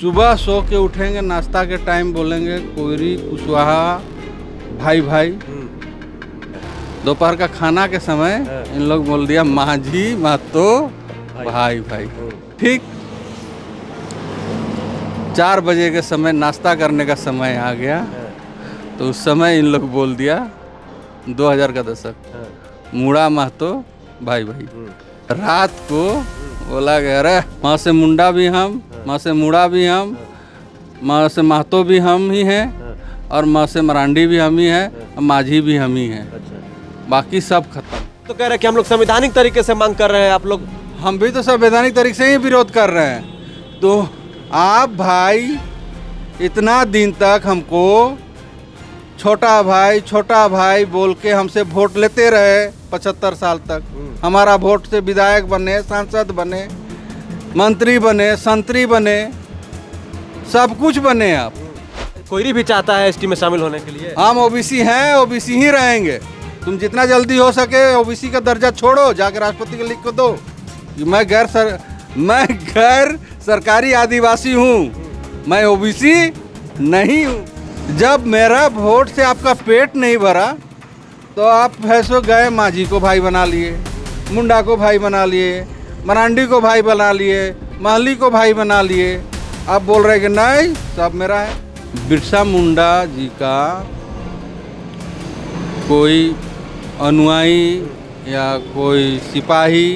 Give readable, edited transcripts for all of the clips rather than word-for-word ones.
सुबह सो के उठेंगे, नाश्ता के टाइम बोलेंगे कोयरी कुशवाहा भाई भाई। दोपहर का खाना के समय इन लोग बोल दिया माझी महतो भाई भाई। ठीक 4 बजे के समय नाश्ता करने का समय आ गया, तो उस समय इन लोग बोल दिया 2000 का दशक मुड़ा महतो भाई भाई। रात को बोला गया अरे माँ से मुंडा भी हम, माँ से मुड़ा भी हम, माँ से महतो भी हम ही हैं, और माँ से मरांडी भी हम ही हैं, और माझी भी हम ही हैं। बाकी सब खत्म। तो कह रहे हैं कि हम लोग संवैधानिक तरीके से मांग कर रहे हैं, आप लोग? हम भी तो संवैधानिक तरीके से ही विरोध कर रहे हैं। तो आप भाई इतना दिन तक हमको छोटा भाई बोल के हमसे वोट लेते रहे 75 साल तक। हमारा वोट से विधायक बने, सांसद बने, मंत्री बने, संतरी बने, सब कुछ बने। आप कोयरी भी चाहता है एसटी में शामिल होने के लिए। हम ओबीसी हैं, ओबीसी ही रहेंगे। तुम जितना जल्दी हो सके ओबीसी का दर्जा छोड़ो, जाकर राष्ट्रपति को लिख को दो कि मैं गैर सरकारी आदिवासी हूँ, मैं ओबीसी नहीं हूँ। जब मेरा वोट से आपका पेट नहीं भरा तो आप फैसो गए माझी को भाई बना लिए, मुंडा को भाई बना लिए, मरांडी को भाई बना लिए, महली को भाई बना लिए। आप बोल रहे कि नहीं सब मेरा है। बिरसा मुंडा जी का कोई अनुयायी या कोई सिपाही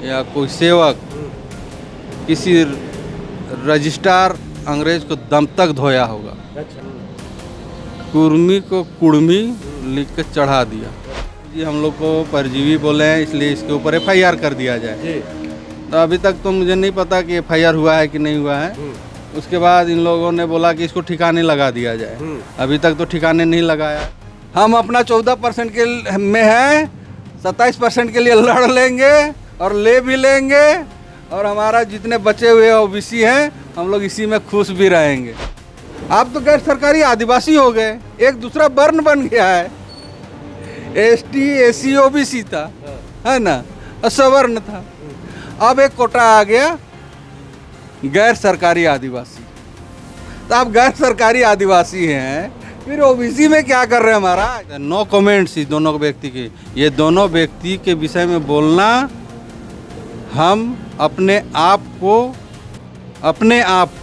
या कोई सेवक किसी रजिस्ट्रार अंग्रेज को दम तक धोया होगा। कुर्मी को कुड़मी लिख के चढ़ा दिया जी। हम लोग को परजीवी बोले हैं, इसलिए इसके ऊपर FIR कर दिया जाए। तो अभी तक तो मुझे नहीं पता कि FIR हुआ है कि नहीं हुआ है। उसके बाद इन लोगों ने बोला कि इसको ठिकाने लगा दिया जाए। अभी तक तो ठिकाने नहीं लगाया। हम अपना 14% के में है, 27% के लिए लड़ लेंगे और ले भी लेंगे, और हमारा जितने बचे हुए ओबीसी हैं हम लोग इसी में खुश भी रहेंगे। आप तो गैर सरकारी आदिवासी हो गए, एक दूसरा वर्ण बन गया है। ST SC OBC था, है ना, सवर्ण था। अब एक कोटा आ गया गैर सरकारी आदिवासी। तो आप गैर सरकारी आदिवासी हैं, फिर ओबीसी में क्या कर रहे हैं हमारा? नो कमेंट्स इस दोनों व्यक्ति के। ये दोनों व्यक्ति के विषय में बोलना, हम अपने आप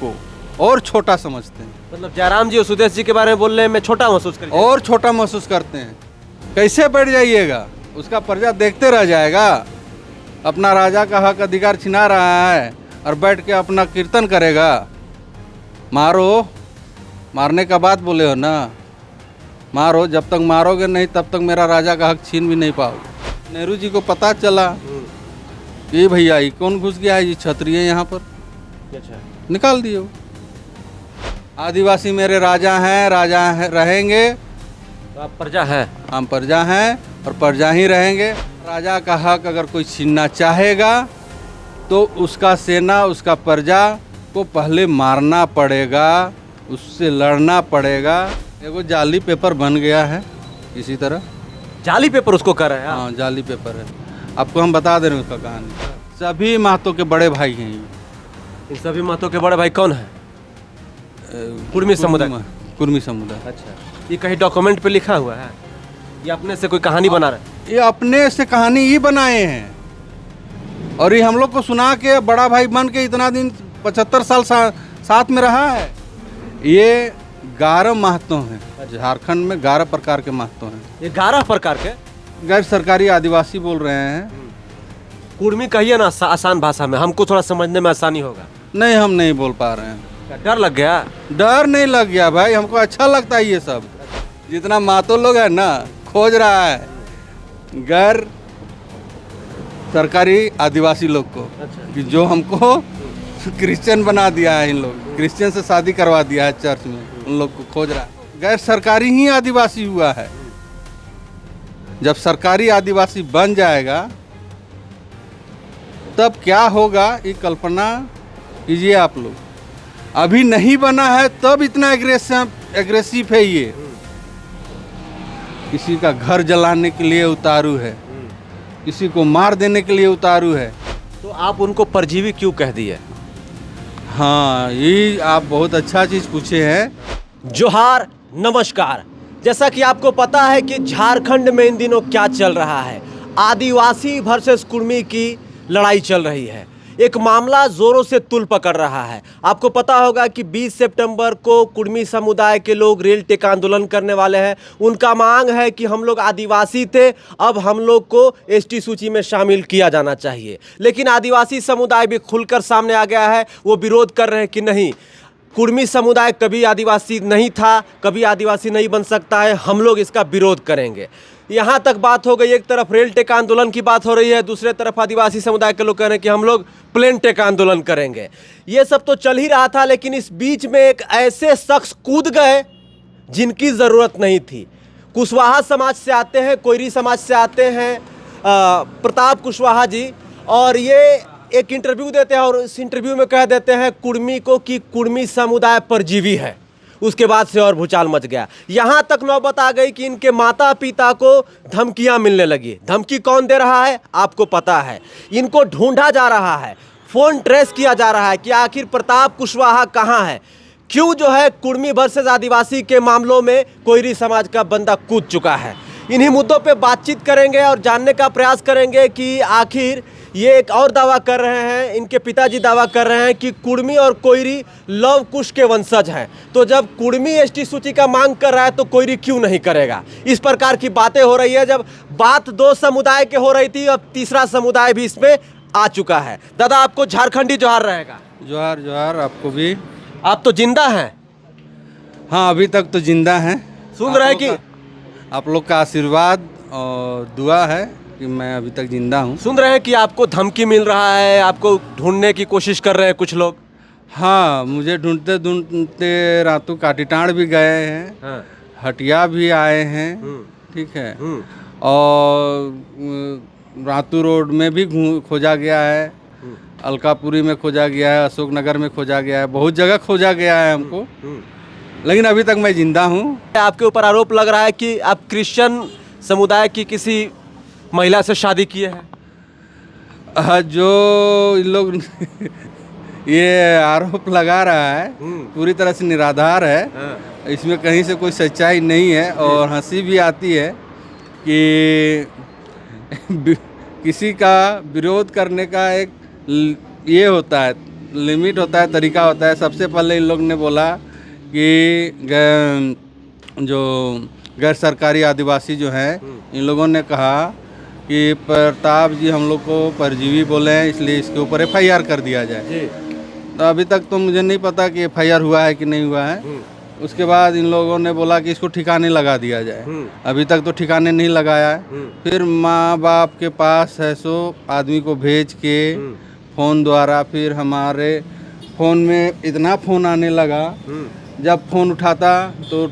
को और छोटा समझते हैं। मतलब जयराम जी और सुदेश जी के बारे में बोलने में छोटा महसूस करते हैं। और छोटा महसूस करते हैं। कैसे बैठ जाइएगा? उसका प्रजा देखते रह जाएगा। अपना राजा का हक अधिकार छिना रहा है और बैठ के अपना कीर्तन करेगा। मारो, मारने का बात बोले हो ना, मारो। जब तक मारोगे नहीं तब तक मेरा राजा का हक छीन भी नहीं पाओगे। नेहरू जी को पता चला कि भैया ये कौन घुस गया है, ये क्षत्रिय यहाँ पर, निकाल दिए। आदिवासी मेरे राजा हैं, रहेंगे। तो आप प्रजा हैं। हम प्रजा हैं और प्रजा ही रहेंगे। राजा का हक अगर कोई छीनना चाहेगा तो उसका सेना, उसका प्रजा को पहले मारना पड़ेगा, उससे लड़ना पड़ेगा। एगो जाली पेपर बन गया है इसी तरह। जाली पेपर उसको कर रहे हैं? हाँ, जाली पेपर है। आपको हम बता दे रहे हैं उसका कहानी। सभी महतो के बड़े भाई हैं ये। इन सभी महतो के बड़े भाई कौन है? कुर्मी समुदाय। कुर्मी समुदाय। अच्छा, ये कहीं डॉक्यूमेंट पे लिखा हुआ है? ये अपने से कोई कहानी बना रहे हैं? ये अपने से कहानी ही बनाए हैं, और ये हम लोग को सुना के बड़ा भाई बन के इतना दिन 75 साल साथ में रहा है। ये 11 महतो हैं झारखंड में, 11 प्रकार के महतो हैं। ये 11 प्रकार के गैर सरकारी आदिवासी बोल रहे हैं। कुर्मी कहिए ना आसान भाषा में, हमको थोड़ा समझने में आसानी होगा। नहीं, हम नहीं बोल पा रहे हैं। डर लग गया? डर नहीं लग गया भाई, हमको अच्छा लगता है। ये सब जितना महतो लोग है ना, खोज रहा है गैर सरकारी आदिवासी लोग को। कि जो हमको क्रिश्चियन बना दिया है, इन लोग क्रिश्चियन से शादी करवा दिया है चर्च में, उन लोग को खोज रहा है। गैर सरकारी ही आदिवासी हुआ है। जब सरकारी आदिवासी बन जाएगा तब क्या होगा, ये कल्पना कीजिए आप लोग। अभी नहीं बना है तब इतना एग्रेसिव है ये। किसी का घर जलाने के लिए उतारू है, किसी को मार देने के लिए उतारू है। तो आप उनको परजीवी क्यों कह दिए? हाँ, ये आप बहुत अच्छा चीज़ पूछे हैं। जोहार, नमस्कार। जैसा कि आपको पता है कि झारखंड में इन दिनों क्या चल रहा है, आदिवासी वर्सेस कुर्मी की लड़ाई चल रही है। एक मामला जोरों से तुल पकड़ रहा है। आपको पता होगा कि 20 सितंबर को कुर्मी समुदाय के लोग रेल टेका आंदोलन करने वाले हैं। उनका मांग है कि हम लोग आदिवासी थे, अब हम लोग को एसटी सूची में शामिल किया जाना चाहिए। लेकिन आदिवासी समुदाय भी खुलकर सामने आ गया है। वो विरोध कर रहे हैं कि नहीं, कुर्मी समुदाय कभी आदिवासी नहीं था, कभी आदिवासी नहीं बन सकता है, हम लोग इसका विरोध करेंगे। यहाँ तक बात हो गई। एक तरफ रेल टेका आंदोलन की बात हो रही है, दूसरे तरफ आदिवासी समुदाय के लोग कह रहे हैं कि हम लोग प्लेन टेका आंदोलन करेंगे। ये सब तो चल ही रहा था, लेकिन इस बीच में एक ऐसे शख्स कूद गए जिनकी ज़रूरत नहीं थी। कुशवाहा समाज से आते हैं, कोयरी समाज से आते हैं प्रताप कुशवाहा जी, और ये एक इंटरव्यू देते हैं और इस इंटरव्यू में कह देते हैं कुर्मी को कि कुर्मी समुदाय परजीवी है। उसके बाद से और भूचाल मच गया। यहाँ तक नौबत आ गई कि इनके माता पिता को धमकियाँ मिलने लगी। धमकी कौन दे रहा है आपको पता है। इनको ढूंढा जा रहा है, फ़ोन ट्रेस किया जा रहा है कि आखिर प्रताप कुशवाहा कहाँ है। क्यों जो है कुर्मी वर्सेस आदिवासी के मामलों में कोयरी समाज का बंदा कूद चुका है। इन्हीं मुद्दों पे बातचीत करेंगे और जानने का प्रयास करेंगे कि आखिर ये एक और दावा कर रहे हैं, इनके पिताजी दावा कर रहे हैं कि कुर्मी और कोयरी लव कुश के वंशज हैं। तो जब कुर्मी एसटी सूची का मांग कर रहा है तो कोयरी क्यों नहीं करेगा। इस प्रकार की बातें हो रही है। जब बात दो समुदाय के हो रही थी, अब तीसरा समुदाय भी इसमें आ चुका है। दादा, आपको झारखंडी जोहार रहेगा। जोहार जोहार आपको भी। आप तो जिंदा हैं। हाँ, अभी तक तो जिंदा हैं। सुन रहे कि आप लोग का आशीर्वाद और दुआ है कि मैं अभी तक जिंदा हूँ। सुन रहे हैं कि आपको धमकी मिल रहा है, आपको ढूंढने की कोशिश कर रहे हैं कुछ लोग। हाँ, मुझे ढूंढते ढूंढते रातू काटीटाण भी गए हैं। हाँ। हटिया भी आए हैं। ठीक है। और रातू रोड में भी खोजा गया है, अलकापुरी में खोजा गया है, अशोक नगर में खोजा गया है, बहुत जगह खोजा गया है हमको, लेकिन अभी तक मैं जिंदा हूँ। आपके ऊपर आरोप लग रहा है कि आप क्रिश्चियन समुदाय की किसी महिला से शादी किए हैं। जो इन लोग ये आरोप लगा रहा है पूरी तरह से निराधार है। इसमें कहीं से कोई सच्चाई नहीं है और हंसी भी आती है कि किसी का विरोध करने का एक ये होता है, लिमिट होता है, तरीका होता है। सबसे पहले इन लोग ने बोला कि जो गैर सरकारी आदिवासी जो हैं, इन लोगों ने कहा कि प्रताप जी हम लोग को परजीवी बोले हैं, इसलिए इसके ऊपर एफआईआर कर दिया जाए। तो अभी तक तो मुझे नहीं पता कि एफआईआर हुआ है कि नहीं हुआ है। उसके बाद इन लोगों ने बोला कि इसको ठिकाने लगा दिया जाए। अभी तक तो ठिकाने नहीं लगाया है। फिर माँ बाप के पास है सो आदमी को भेज के फ़ोन द्वारा, फिर हमारे फ़ोन में इतना फ़ोन आने लगा, जब फ़ोन उठाता तो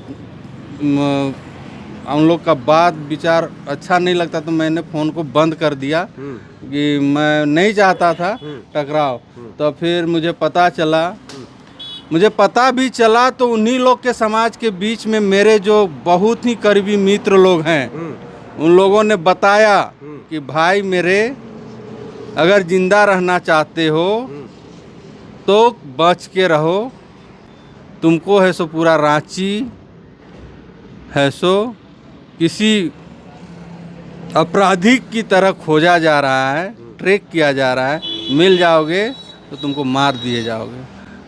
हम लोग का बात विचार अच्छा नहीं लगता, तो मैंने फ़ोन को बंद कर दिया कि मैं नहीं चाहता था टकराव। तो फिर मुझे पता भी चला तो उन्हीं लोग के समाज के बीच में मेरे जो बहुत ही करीबी मित्र लोग हैं, उन लोगों ने बताया कि भाई मेरे, अगर जिंदा रहना चाहते हो तो बच के रहो, तुमको है सो पूरा रांची है सो किसी अपराधिक की तरह खोजा जा रहा है, ट्रैक किया जा रहा है, मिल जाओगे तो तुमको मार दिए जाओगे।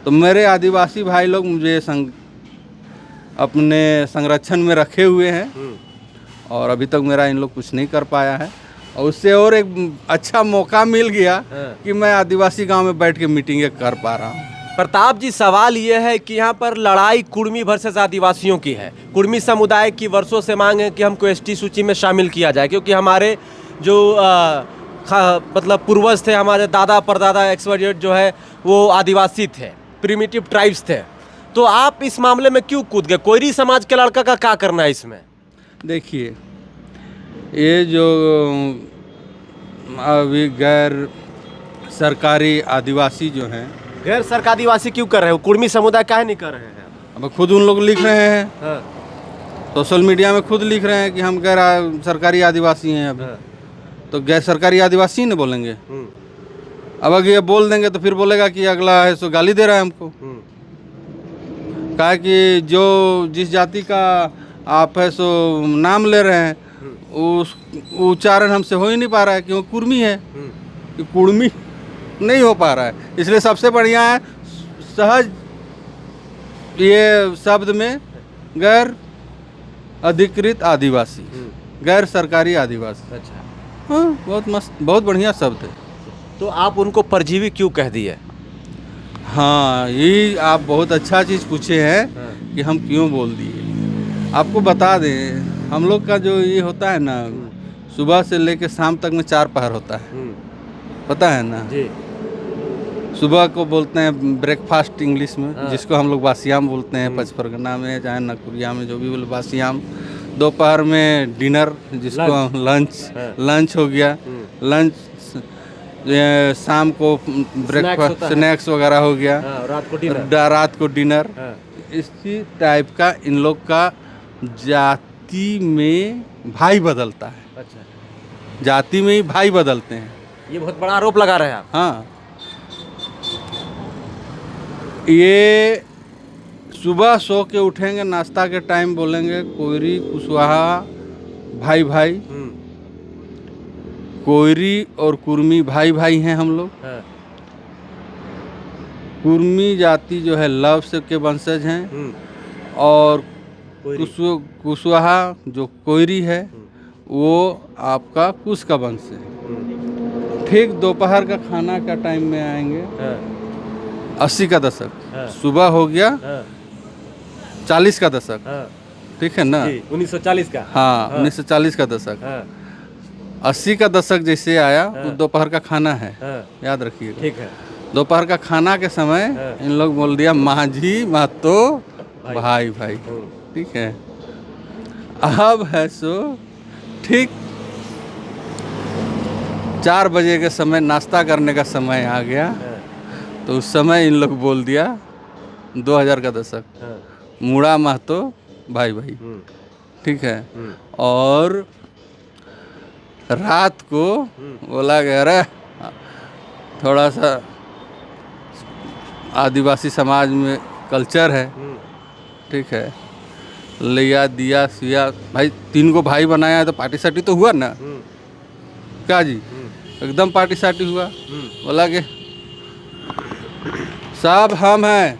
तो मेरे आदिवासी भाई लोग मुझे अपने संरक्षण में रखे हुए हैं और अभी तक मेरा इन लोग कुछ नहीं कर पाया है। और उससे और एक अच्छा मौका मिल गया कि मैं आदिवासी गांव में बैठ के मीटिंगें कर पा रहा हूँ। प्रताप जी, सवाल ये है कि यहाँ पर लड़ाई कुर्मी वर्सेस आदिवासियों की है। कुर्मी समुदाय की वर्षों से मांग है कि हमको एसटी सूची में शामिल किया जाए, क्योंकि हमारे जो मतलब पूर्वज थे, हमारे दादा परदादा एक्सवाइजेड जो है वो आदिवासी थे, प्रिमिटिव ट्राइब्स थे। तो आप इस मामले में क्यों कूद गए? कोयरी समाज के लड़का का क्या करना है इसमें? देखिए, ये जो अभी गैर सरकारी आदिवासी जो हैं, गैर सरकारी आदिवासी क्यों कर रहे हो? कुर्मी समुदाय काहे नहीं कर रहे हैं? अब खुद उन लोग लिख रहे हैं, सोशल मीडिया में खुद लिख रहे हैं कि हम गैर सरकारी आदिवासी हैं। अभी तो गैर सरकारी आदिवासी ने बोलेंगे, अब अगर ये बोल देंगे तो फिर बोलेगा कि अगला है सो गाली दे रहा है हमको। कहा कि जो जिस जाति का आप है सो नाम ले रहे हैं उस उच्चारण हमसे हो ही नहीं पा रहा है, क्यों कुर्मी है कि कुर्मी नहीं हो पा रहा है। इसलिए सबसे बढ़िया है सहज ये शब्द में गैर अधिकृत आदिवासी, गैर सरकारी आदिवासी। अच्छा, हाँ, बहुत मस्त, बहुत बढ़िया शब्द है। तो आप उनको परजीवी क्यों कह दिए? हाँ, यही आप बहुत अच्छा चीज़ पूछे हैं कि हम क्यों बोल दिए। आपको बता दें, हम लोग का जो ये होता है ना, सुबह से लेकर शाम तक में 4 पहर होता है, पता है ना जी। सुबह को बोलते हैं ब्रेकफास्ट इंग्लिश में, जिसको हम लोग बासियाम बोलते हैं, पचपरगना में चाहे नकुरिया में जो भी बोले बासियाम। दोपहर में डिनर जिसको लंच हो गया, लंच शाम को ब्रेकफास्ट स्नैक्स वगैरह हो गया, रात को डिनर। इसी टाइप का इन लोग का जाति में भाई बदलता है। अच्छा, जाति में ही भाई बदलते हैं। ये बहुत बड़ा आरोप लगा रहे हैं आप। हाँ, ये सुबह सो के उठेंगे, नाश्ता के टाइम बोलेंगे कोयरी कुशवाहा भाई भाई। कोयरी और कुर्मी भाई भाई हैं हम लोग। कुर्मी जाति जो है लव से के वंशज हैं, और कुशवाहा जो कोयरी है वो आपका कुश का वंश है। ठीक दोपहर का खाना का टाइम में आएंगे, 80 का दशक, सुबह हो गया 40 का दशक, ठीक है ना, 1940 का। हाँ, 1940 का दशक। 80 का दशक जैसे आया तो दोपहर का खाना है, याद रखिएगा। ठीक है। दोपहर का खाना के समय इन लोग बोल दिया माझी महतो भाई भाई, ठीक है। अब है सो ठीक 4 बजे के समय नाश्ता करने का समय आ गया, तो उस समय इन लोग बोल दिया 2000 का दशक, मुड़ा महतो भाई भाई, ठीक है। और रात को बोला गया अरे थोड़ा सा आदिवासी समाज में कल्चर है, ठीक है, लिया दिया सिया भाई, 3 को भाई बनाया है तो पार्टी साटी तो हुआ ना, क्या जी, एकदम पार्टी साटी हुआ। बोला कि सब हम हैं,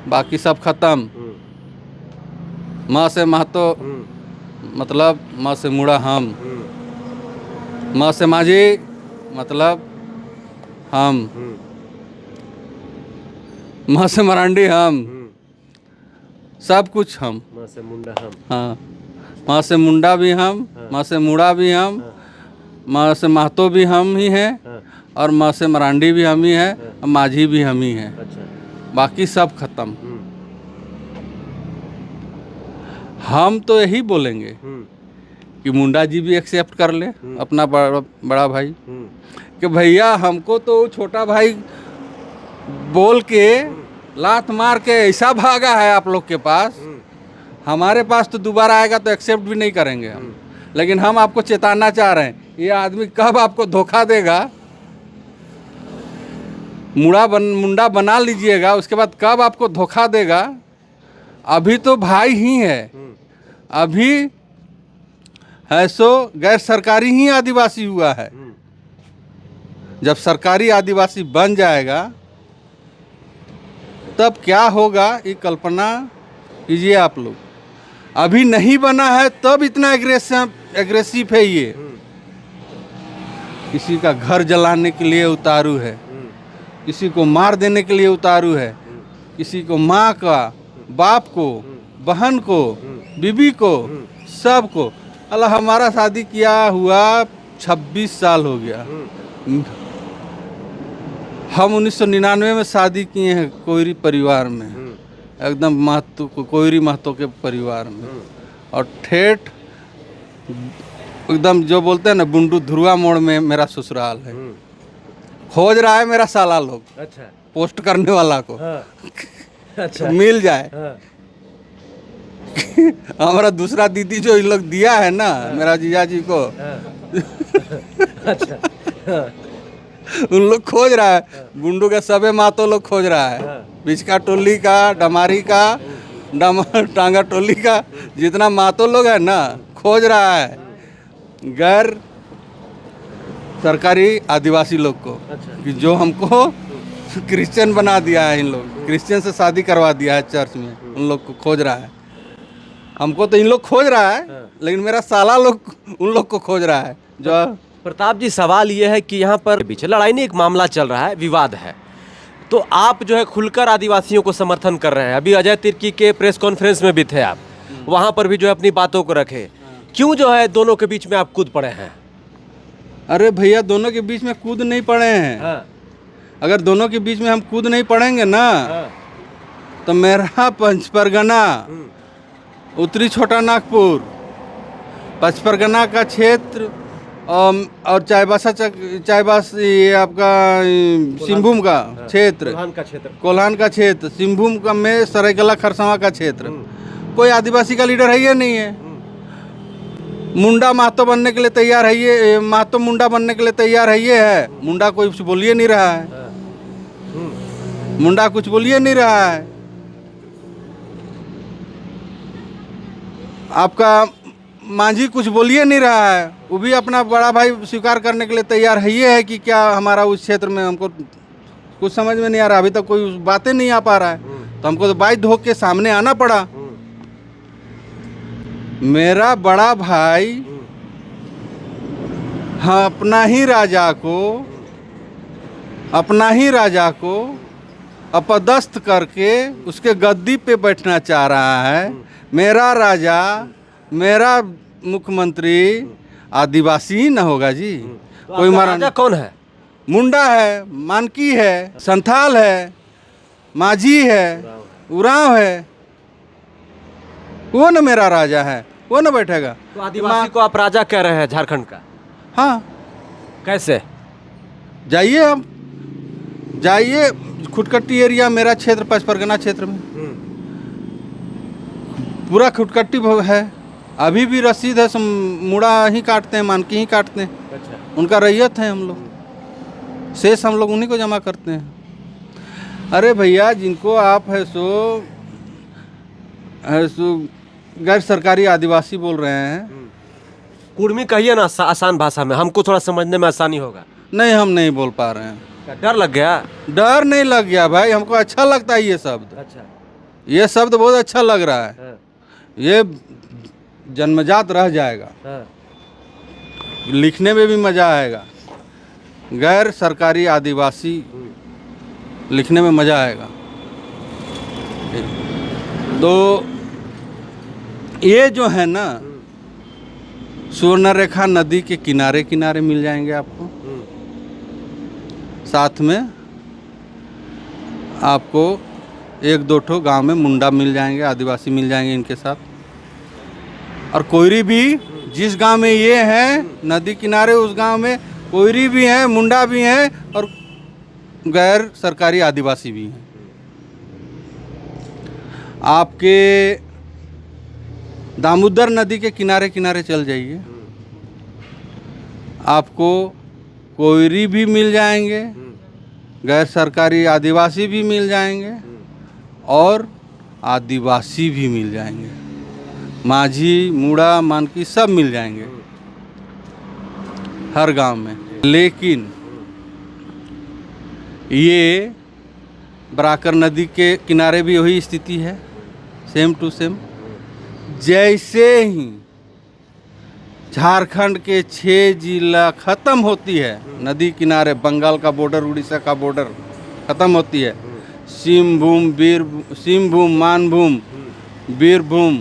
बाकी सब खत्म। माँ से महतो मतलब माँ से मुड़ा हम, माँ से माझी मतलब हम, माँ से मरांडी हम, सब कुछ हम। माँ से मुंडा हम। हाँ, माँ से मुंडा भी हम, माँ से मुड़ा भी हम, माँ से महतो भी हम ही हैं, और माँ से मरांडी भी हम ही हैं, और माझी भी हम ही हैं। अच्छा। बाकी सब खत्म। हम तो यही बोलेंगे कि मुंडा जी भी एक्सेप्ट कर ले अपना बड़ा भाई, कि भैया हमको तो छोटा भाई बोल के लात मार के ऐसा भागा है आप लोग के पास, हमारे पास तो दोबारा आएगा तो एक्सेप्ट भी नहीं करेंगे हम। लेकिन हम आपको चेताना चाह रहे हैं, ये आदमी कब आपको धोखा देगा, मुंडा बना लीजिएगा, उसके बाद कब आपको धोखा देगा। अभी तो भाई ही है, अभी है सो गैर सरकारी ही आदिवासी हुआ है। जब सरकारी आदिवासी बन जाएगा तब क्या होगा, ये कल्पना कीजिए आप लोग। अभी नहीं बना है तब इतना एग्रेसिव है ये। किसी का घर जलाने के लिए उतारू है, किसी को मार देने के लिए उतारू है, किसी को माँ का, बाप को, बहन को, बीबी को, सब को। अल्लाह हमारा शादी किया हुआ 26 साल हो गया। हम 1999 में शादी किए हैं कोयरी परिवार में, एकदम महतो कोयरी महतो के परिवार में, और ठेठ एकदम जो बोलते हैं ना बुंडू धुरुआ मोड़ में मेरा ससुराल है। खोज रहा है मेरा साला लोग, अच्छा, पोस्ट करने वाला को। अच्छा, मिल जाए। हमारा दूसरा दीदी जो इन लोग दिया है ना मेरा जीजा जी को, अच्छा, उन लोग खोज रहा है, बुंडू का सबे मातो लोग खोज रहा है, बिचका टोली का, डमारी का, टांगा टोली का, जितना मातो लोग है ना, खोज रहा है गैर सरकारी आदिवासी लोग को। कि जो हमको क्रिश्चियन बना दिया है, इन लोग क्रिश्चियन से शादी करवा दिया है चर्च में, उन लोग को खोज रहा है। हमको तो इन लोग खोज रहा है, लेकिन मेरा साला लोग उन लोग को खोज रहा है। जो प्रताप जी, सवाल ये है कि यहाँ पर पीछे लड़ाई नहीं, एक मामला चल रहा है, विवाद है, तो आप जो है खुलकर आदिवासियों को समर्थन कर रहे हैं। अभी अजय तिर्की के प्रेस कॉन्फ्रेंस में भी थे आप, वहाँ पर भी जो है अपनी बातों को रखे। क्यों जो है दोनों के बीच में आप कूद पड़े हैं? अरे भैया, दोनों के बीच में कूद नहीं पड़े हैं। अगर दोनों के बीच में हम कूद नहीं पड़ेंगे ना, तो मेरा पंचपरगना, उत्तरी छोटा नागपुर, पंचपरगना का क्षेत्र और चाईबास ये आपका सिंहभूम का क्षेत्र, कोल्हान का क्षेत्र, सिंहभूम का में सरायकला खरसावां का क्षेत्र, कोई आदिवासी का लीडर है ये नहीं है। मुंडा महतो बनने के लिए तैयार है ये, महतो मुंडा बनने के लिए तैयार है ये है। मुंडा कोई कुछ बोलिए नहीं रहा है, मुंडा कुछ बोलिए नहीं रहा है। आपका मांझी कुछ बोलिए नहीं रहा है, वो भी अपना बड़ा भाई स्वीकार करने के लिए तैयार है ये है कि क्या हमारा उस क्षेत्र में, हमको कुछ समझ में नहीं आ रहा, अभी तक कोई बातें नहीं आ पा रहा है, तो हमको तो बाइक धो के सामने आना पड़ा। मेरा बड़ा भाई हाँ अपना ही राजा को अपदस्थ करके उसके गद्दी पे बैठना चाह रहा है। मेरा राजा, मेरा मुख्यमंत्री आदिवासी ही ना होगा जी। तो कोई राजा कौन है? मुंडा है, मानकी है, संथाल है, माझी है, उरांव है, वो ना मेरा राजा है, वो ना बैठेगा। तो आदिवासी को आप राजा कह रहे हैं झारखंड का? हाँ। कैसे? जाइए, हम जाइए खुटकट्टी एरिया, मेरा क्षेत्र पंचपरगना क्षेत्र में पूरा खुटकट्टी है। अभी भी रसीद है, मुड़ा ही काटते हैं, मानकी ही काटते हैं। अच्छा। उनका रैयत है, हम लोग शेष हम लोग उन्हीं को जमा करते हैं। अरे भैया, जिनको आप है सो गैर सरकारी आदिवासी बोल रहे हैं, कुर्मी कहिए ना आसान भाषा में, हमको थोड़ा समझने में आसानी होगा। नहीं, हम नहीं बोल पा रहे हैं। क्या डर लग गया? डर नहीं लग गया भाई, हमको अच्छा लगता है ये शब्द। अच्छा। ये शब्द बहुत अच्छा लग रहा है। ये जन्मजात रह जाएगा, लिखने में भी मजा आएगा। गैर सरकारी आदिवासी लिखने में मजा आएगा। तो ये जो है ना, सुवर्णरेखा नदी के किनारे किनारे मिल जाएंगे आपको। साथ में आपको एक दो ठो गांव में मुंडा मिल जाएंगे, आदिवासी मिल जाएंगे इनके साथ। और कोयरी भी, जिस गांव में ये है नदी किनारे, उस गांव में कोयरी भी हैं, मुंडा भी हैं और गैर सरकारी आदिवासी भी हैं। आपके दामोदर नदी के किनारे किनारे चल जाइए, आपको कोयरी भी मिल जाएंगे, गैर सरकारी आदिवासी भी मिल जाएंगे और आदिवासी भी मिल जाएंगे। माझी, मुड़ा, मानकी सब मिल जाएंगे हर गांव में। लेकिन ये बराकर नदी के किनारे भी वही स्थिति है, सेम टू सेम। जैसे ही झारखंड के 6 जिला ख़त्म होती है, नदी किनारे बंगाल का बॉर्डर, उड़ीसा का बॉर्डर ख़त्म होती है, सिंहभूम, मानभूम, बीरभूम,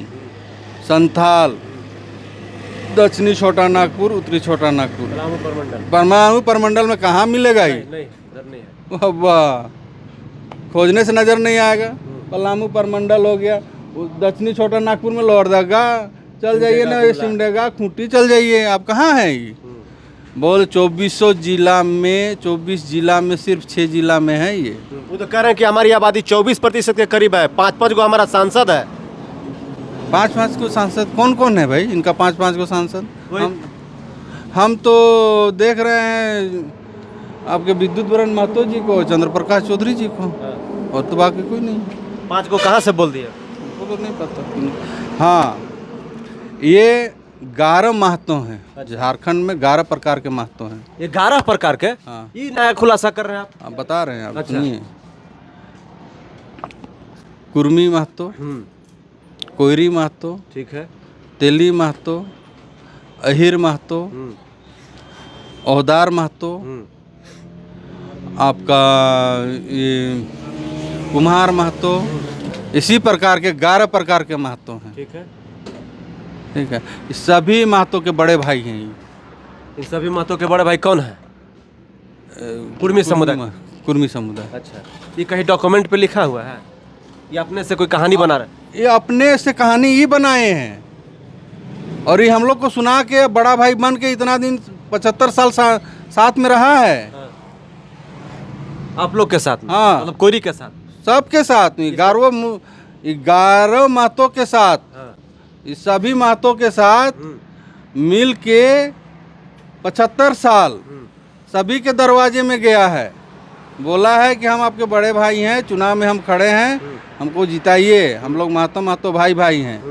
संथाल, दक्षिणी छोटा नागपुर, उत्तरी छोटा नागपुर, परमाणु परमंडल में कहाँ मिलेगा ये? नहीं, वाह, खोजने से नज़र नहीं आएगा। पलामू परमंडल हो गया, दक्षिणी छोटा नागपुर में लोहरदगा चल जाइए ना, सिमडेगा, खूंटी चल जाइए, आप कहाँ हैं ये? बोल 2400 जिला में, 24 जिला में सिर्फ 6 जिला में है ये। वो तो कह रहे हैं कि हमारी आबादी 24% के करीब है, 5-5 को हमारा सांसद है। 5-5 को सांसद कौन कौन है भाई इनका? 5-5 को सांसद हम तो देख रहे हैं। आपके विद्युत वरण महतो जी को, चंद्र प्रकाश चौधरी जी को, और तो बाकी कोई नहीं। 5 को कहाँ से बोल दिए? हमको तो नहीं पता। हाँ, ये 11 महतो हैं झारखंड में, 11 प्रकार के महतो हैं। ये 11 प्रकार के? हाँ। ये नया खुलासा कर रहे हैं आप? आप बता रहे हैं, आप अच्छा। सुनिए। कुर्मी महतो, कोयरी महतो, ठीक है। तेली महतो, अहिर महतो, औदार महतो, आपका ये कुम्हार महतो, इसी प्रकार के 11 प्रकार के महतो हैं। ठीक है। ठीक है, इस सभी महतो के बड़े भाई हैं ये। इन सभी महतो के बड़े भाई कौन है? कुर्मी समुदाय। कुर्मी समुदाय। अच्छा, ये कहीं डॉक्यूमेंट पे लिखा हुआ है? ये अपने से कोई कहानी बना रहे हैं? ये अपने से कहानी ही बनाए हैं, और ये हम लोग को सुना के बड़ा भाई बन के इतना दिन 75 साल साथ में रहा है। आप लोग के साथ में? हाँ। मतलब कोयरी के साथ? सबके साथ में, 11 महतो के साथ, इस सभी महतो के साथ मिल के 75 साल सभी के दरवाजे में गया है, बोला है कि हम आपके बड़े भाई हैं, चुनाव में हम खड़े हैं, हमको जिताइए, हम लोग महतो भाई भाई हैं।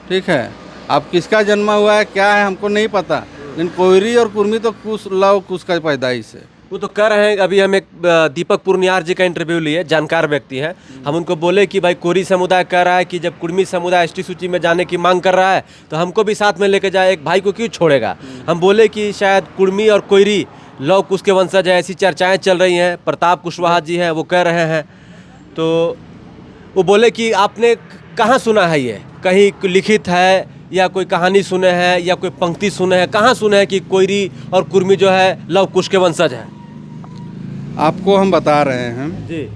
ठीक है, अब किसका जन्म हुआ है क्या है हमको नहीं पता, लेकिन कोयरी और कुर्मी तो कुछ लव कुछ का पैदाइश है। वो तो कह रहे हैं, अभी हम एक दीपक पुरनियार जी का इंटरव्यू लिए, जानकार व्यक्ति है, हम उनको बोले कि भाई कोयरी समुदाय कह रहा है कि जब कुर्मी समुदाय एसटी सूची में जाने की मांग कर रहा है तो हमको भी साथ में लेके जाए, एक भाई को क्यों छोड़ेगा? हम बोले कि शायद कुर्मी और कोयरी लव कुश के वंशज है, ऐसी चर्चाएं चल रही हैं, प्रताप कुशवाहा जी हैं वो कह रहे हैं। तो वो बोले कि आपने कहाँ सुना है, ये कहीं लिखित है या कोई कहानी सुने हैं या कोई पंक्ति सुने हैं, कहाँ सुने हैं कि कोयरी और कुर्मी जो है लव कुश के वंशज है? आपको हम बता रहे हैं जी।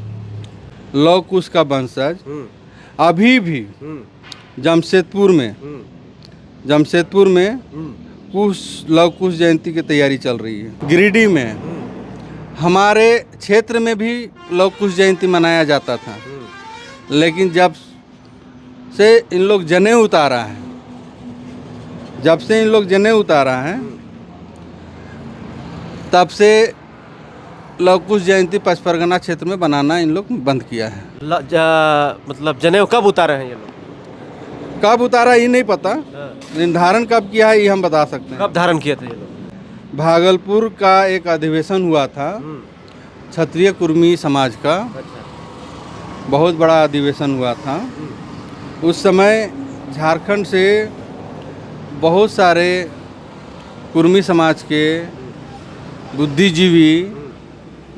लव कुश का वंशज अभी भी जमशेदपुर में कुश लव कुश जयंती की तैयारी चल रही है। गिरिडीह में हमारे क्षेत्र में भी लव कुश जयंती मनाया जाता था, लेकिन जब से इन लोग जनेऊ उतारा है, तब से लव कुश जयंती पचपरगना क्षेत्र में बनाना इन लोग बंद किया है। मतलब जनेऊ कब उतारे हैं ये लोग? कब उतारा ये नहीं पता, लेकिन धारण कब किया है ये हम बता सकते हैं। कब धारण किए थे ये लोग? भागलपुर का एक अधिवेशन हुआ था क्षत्रिय कुर्मी समाज का, बहुत बड़ा अधिवेशन हुआ था। उस समय झारखंड से बहुत सारे कुर्मी समाज के बुद्धिजीवी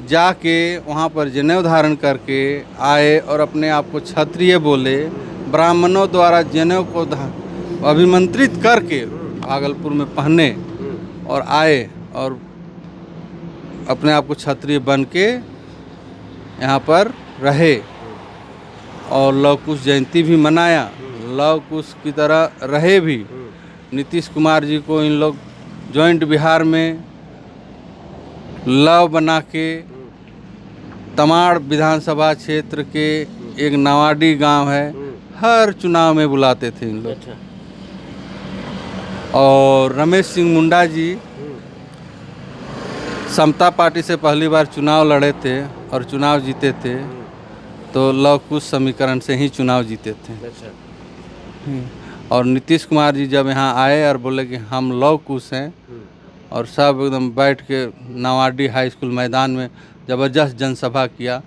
जाके वहाँ पर जनेऊ धारण करके आए और अपने आप को क्षत्रिय बोले, ब्राह्मणों द्वारा जनेऊ को अभिमंत्रित करके भागलपुर में पहने और आए और अपने आप को क्षत्रिय बन के यहाँ पर रहे और लव कुश जयंती भी मनाया, लव कुश की तरह रहे भी। नीतीश कुमार जी को इन लोग जॉइंट बिहार में लव बना के तमाड़ विधानसभा क्षेत्र के एक नवाडी गांव है, हर चुनाव में बुलाते थे इन लोग। और रमेश सिंह मुंडा जी समता पार्टी से पहली बार चुनाव लड़े थे और चुनाव जीते थे, तो लव कुश समीकरण से ही चुनाव जीते थे। और नीतीश कुमार जी जब यहाँ आए और बोले कि हम लव कुश हैं, और सब एकदम बैठ के नवाडी हाई स्कूल मैदान में ज़बरदस्त जनसभा किया।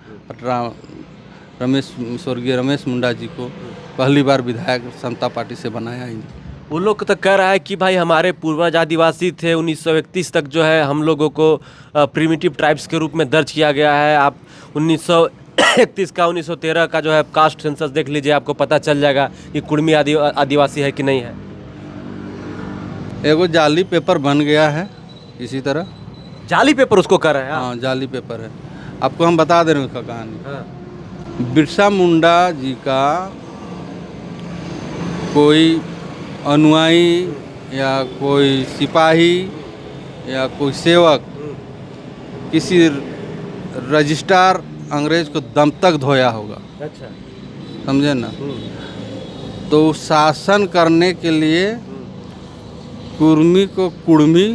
स्वर्गीय रमेश मुंडा जी को पहली बार विधायक समता पार्टी से बनाया ही। वो लोग तो कह रहा है कि भाई हमारे पूर्वज आदिवासी थे, 1931 तक जो है हम लोगों को प्रिमिटिव ट्राइब्स के रूप में दर्ज किया गया है। आप 1931 का 1913 का जो है कास्ट सेंसस देख लीजिए, आपको पता चल जाएगा कि कुर्मी आदिवासी है कि नहीं है। एगो जाली पेपर बन गया है इसी तरह। जाली पेपर उसको कर रहे हैं? हाँ, जाली पेपर है। आपको हम बता दे रहे हैं उसका कहानी। बिरसा मुंडा जी का कोई अनुयायी या कोई सिपाही या कोई सेवक किसी रजिस्ट्रार अंग्रेज को दम तक धोया होगा। अच्छा, समझे ना? तो शासन करने के लिए कुर्मी को कुर्मी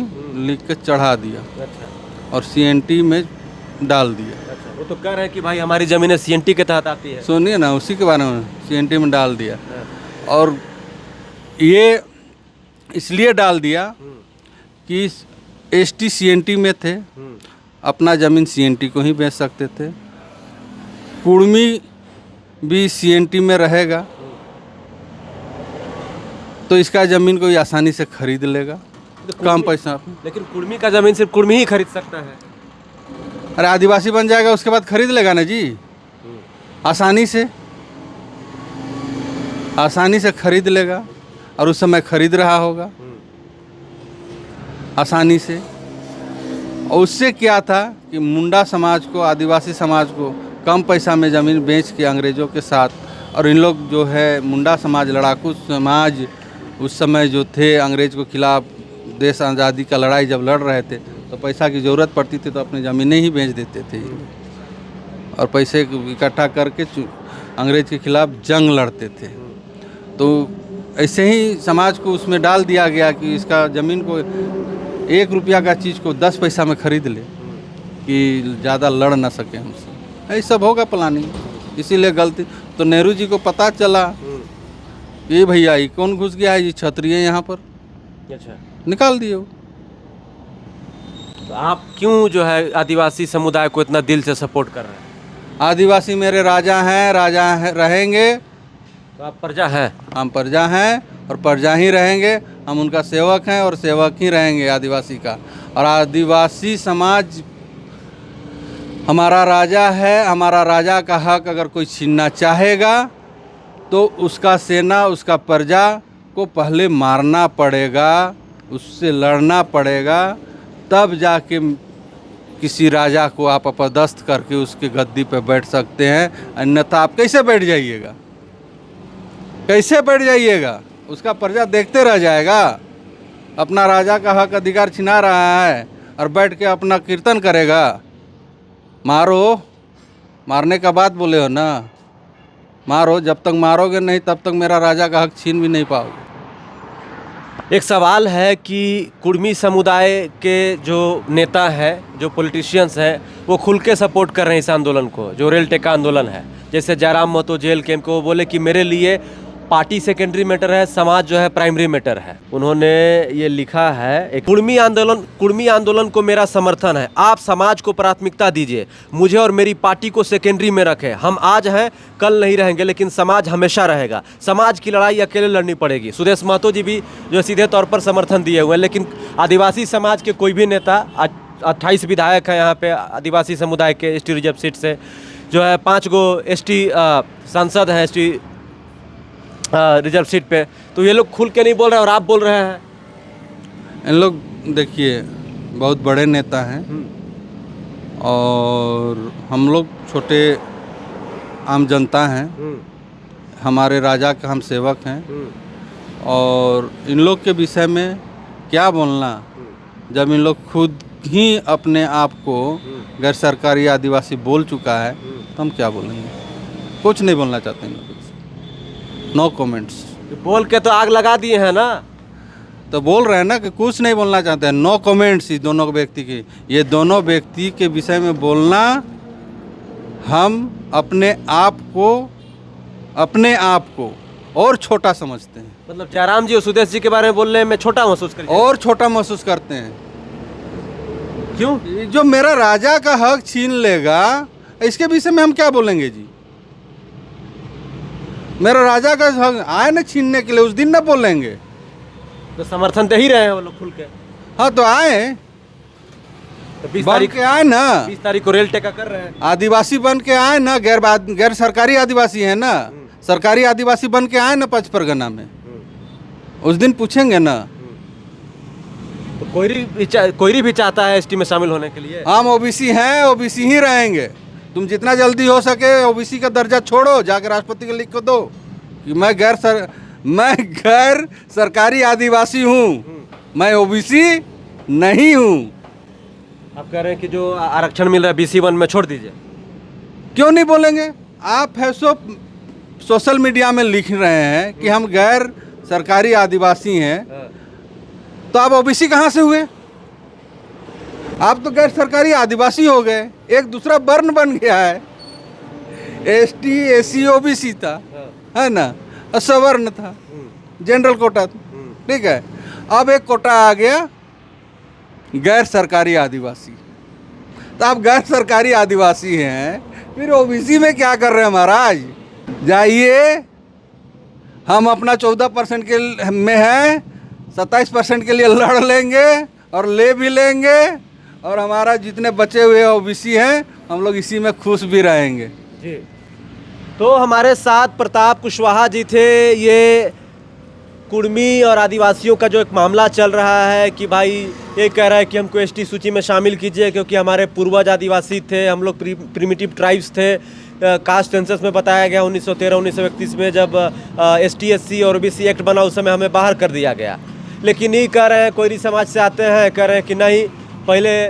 लिख के चढ़ा दिया। अच्छा। और सीएनटी में डाल दिया। अच्छा, वो तो कह रहे हैं कि भाई हमारी ज़मीनें सीएनटी के तहत आती है। सुनिए ना, उसी के बारे में सीएनटी में डाल दिया। और ये इसलिए डाल दिया कि एसटी सीएनटी में थे, अपना ज़मीन सीएनटी को ही बेच सकते थे। कुर्मी भी सीएनटी में रहेगा तो इसका ज़मीन कोई आसानी से खरीद लेगा, कम पैसा। लेकिन कुर्मी का ज़मीन सिर्फ कुर्मी ही खरीद सकता है। अरे आदिवासी बन जाएगा उसके बाद खरीद लेगा ना जी, आसानी से खरीद लेगा। और उस समय खरीद रहा होगा आसानी से। और उससे क्या था कि मुंडा समाज को, आदिवासी समाज को कम पैसा में ज़मीन बेच के अंग्रेज़ों के साथ, और इन लोग जो है मुंडा समाज, लड़ाकू समाज उस समय जो थे अंग्रेज़ के खिलाफ देश आज़ादी का लड़ाई जब लड़ रहे थे तो पैसा की ज़रूरत पड़ती थी तो अपनी ज़मीनें ही बेच देते थे और पैसे इकट्ठा करके अंग्रेज़ के खिलाफ जंग लड़ते थे। तो ऐसे ही समाज को उसमें डाल दिया गया कि इसका ज़मीन को 1 रुपया का चीज़ को 10 पैसा में खरीद ले कि ज़्यादा लड़ ना सके हमसे। यही सब होगा प्लानिंग, इसीलिए गलती। तो नेहरू जी को पता चला ये भैया ये कौन घुस गया है, ये क्षत्रिय यहाँ पर, अच्छा, निकाल दिए वो। तो आप क्यों जो है आदिवासी समुदाय को इतना दिल से सपोर्ट कर रहे हैं? आदिवासी मेरे राजा हैं, रहेंगे। तो आप प्रजा हैं? हम प्रजा हैं और प्रजा ही रहेंगे। हम उनका सेवक हैं और सेवक ही रहेंगे आदिवासी का। और आदिवासी समाज हमारा राजा है। हमारा राजा का हक अगर कोई छीनना चाहेगा तो उसका सेना, उसका प्रजा को पहले मारना पड़ेगा, उससे लड़ना पड़ेगा, तब जाके किसी राजा को आप अपदस्थ करके उसके गद्दी पर बैठ सकते हैं। अन्यथा आप कैसे बैठ जाइएगा, कैसे बैठ जाइएगा? उसका प्रजा देखते रह जाएगा। अपना राजा का हक अधिकार छिना रहा है और बैठ के अपना कीर्तन करेगा। मारो, मारने का बात बोले हो ना, मारो। जब तक मारोगे नहीं तब तक मेरा राजा का हक छीन भी नहीं पाओगे। एक सवाल है कि कुर्मी समुदाय के जो नेता हैं, जो पॉलिटिशियंस हैं, वो खुल के सपोर्ट कर रहे हैं इस आंदोलन को, जो रेल टेका आंदोलन है। जैसे जयराम महतो जेल कैंप को वो बोले कि मेरे लिए पार्टी सेकेंडरी मैटर है, समाज जो है प्राइमरी मैटर है। उन्होंने ये लिखा है, एक कुर्मी आंदोलन को मेरा समर्थन है। आप समाज को प्राथमिकता दीजिए, मुझे और मेरी पार्टी को सेकेंडरी में रखें। हम आज हैं, कल नहीं रहेंगे, लेकिन समाज हमेशा रहेगा। समाज की लड़ाई अकेले लड़नी पड़ेगी। सुदेश महतो जी भी जो सीधे तौर पर समर्थन दिए हुए हैं। लेकिन आदिवासी समाज के कोई भी नेता, 28 विधायक हैं यहाँ पे आदिवासी समुदाय के ST रिजर्व सीट से, जो है 5 गो ST सांसद हैं ST रिजर्व सीट पे, तो ये लोग खुल के नहीं बोल रहे और आप बोल रहे हैं। इन लोग देखिए बहुत बड़े नेता हैं और हम लोग छोटे आम जनता हैं। हमारे राजा का हम सेवक हैं और इन लोग के विषय में क्या बोलना, जब इन लोग खुद ही अपने आप को गैर सरकारी आदिवासी बोल चुका है तो हम क्या बोलेंगे? कुछ नहीं बोलना चाहते हैं। No comments. बोल के तो आग लगा दिए हैं ना, तो बोल रहे हैं ना कि कुछ नहीं बोलना चाहते हैं। नो कमेंट्स इस दोनों व्यक्ति की। ये दोनों व्यक्ति के विषय में बोलना, हम अपने आप को और छोटा समझते हैं। मतलब जयराम जी और सुदेश जी के बारे में बोलने में छोटा महसूस करते हैं। और छोटा महसूस करते हैं। क्यों? जो मेरा राजा का हक छीन लेगा, इसके विषय में हम क्या बोलेंगे जी? मेरा राजा का हक आए ना छीनने के लिए, उस दिन ना बोलेंगे। तो समर्थन दे ही रहे हैं वो लोग खुल के। हाँ तो आए, तो 20 बन तारीख के आए ना। 20 तारीख को रेल टेका कर रहे हैं। आदिवासी बन के आए ना, गैर सरकारी आदिवासी है ना। सरकारी आदिवासी बन के आए ना 5 परगना में, उस दिन पूछेंगे ना। तो कोयरी भी चाहता है ST में शामिल होने के लिए। हम OBC हैं, OBC ही रहेंगे। तुम जितना जल्दी हो सके OBC का दर्जा छोड़ो, जाकर राष्ट्रपति को लिख को दो कि मैं गैर सरकारी आदिवासी हूँ, मैं OBC नहीं हूँ। आप कह रहे हैं कि जो आरक्षण मिल रहा है BC 1 में छोड़ दीजिए। क्यों नहीं बोलेंगे? आप सोशल मीडिया में लिख रहे हैं कि हम गैर सरकारी आदिवासी हैं, तो आप OBC कहाँ से हुए? आप तो गैर सरकारी आदिवासी हो गए, एक दूसरा वर्ण बन गया है। ST SC OBC था, है ना, और सवर्ण था, जनरल कोटा था, ठीक है। अब एक कोटा आ गया गैर सरकारी आदिवासी। तो आप गैर सरकारी आदिवासी हैं, फिर OBC में क्या कर रहे हैं महाराज? जाइए, हम अपना 14% के में हैं, 27% के लिए लड़ लेंगे और ले भी लेंगे, और हमारा जितने बचे हुए OBC हैं हम लोग इसी में खुश भी रहेंगे जी। तो हमारे साथ प्रताप कुशवाहा जी थे। ये कुर्मी और आदिवासियों का जो एक मामला चल रहा है कि भाई ये कह रहा है कि हमको ST सूची में शामिल कीजिए क्योंकि हमारे पूर्वज आदिवासी थे, हम लोग प्रिमिटिव ट्राइब्स थे। कास्ट सेंसस में बताया गया 1913-1931 में जब ST SC और OBC एक्ट बना उस समय हमें बाहर कर दिया गया। लेकिन ये कह रहे हैं, कोयरी समाज से आते हैं, कह रहे हैं कि नहीं, पहले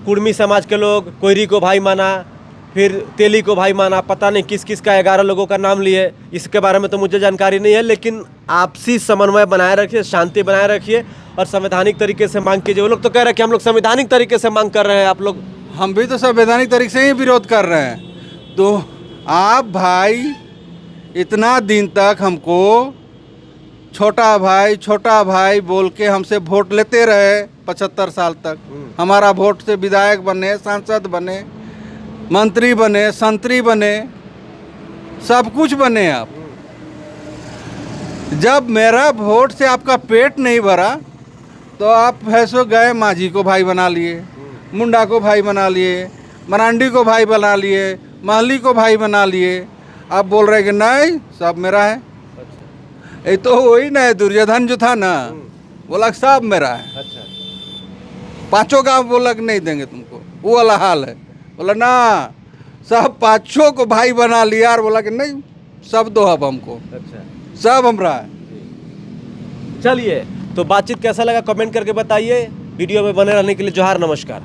कुर्मी समाज के लोग कोयरी को भाई माना, फिर तेली को भाई माना, पता नहीं किस किस का 11 लोगों का नाम लिए। इसके बारे में तो मुझे जानकारी नहीं है, लेकिन आपसी समन्वय बनाए रखिए, शांति बनाए रखिए और संवैधानिक तरीके से मांग कीजिए। वो लोग तो कह रहे हैं कि हम लोग संवैधानिक तरीके से मांग कर रहे हैं, आप लोग? हम भी तो संवैधानिक तरीके से ही विरोध कर रहे हैं। तो आप भाई इतना दिन तक हमको छोटा भाई बोल के हमसे वोट लेते रहे 75 साल तक। हमारा वोट से विधायक बने, सांसद बने, मंत्री बने, संतरी बने, सब कुछ बने आप। जब मेरा वोट से आपका पेट नहीं भरा तो आप फैसो गए, माझी को भाई बना लिए, मुंडा को भाई बना लिए, मरांडी को भाई बना लिए, महली को भाई बना लिए। आप बोल रहे कि नहीं सब मेरा है। ये तो वही ना, दुर्योधन जो था ना, बोला सब मेरा है। अच्छा, 5 गाँव बोला कि नहीं देंगे तुमको, वो वाला हाल है। बोला ना, सब 5 को भाई बना लिया और बोला कि नहीं सब दो अब हमको, अच्छा, सब हमरा है। चलिए, तो बातचीत कैसा लगा कमेंट करके बताइए। वीडियो में बने रहने के लिए जोहार, नमस्कार।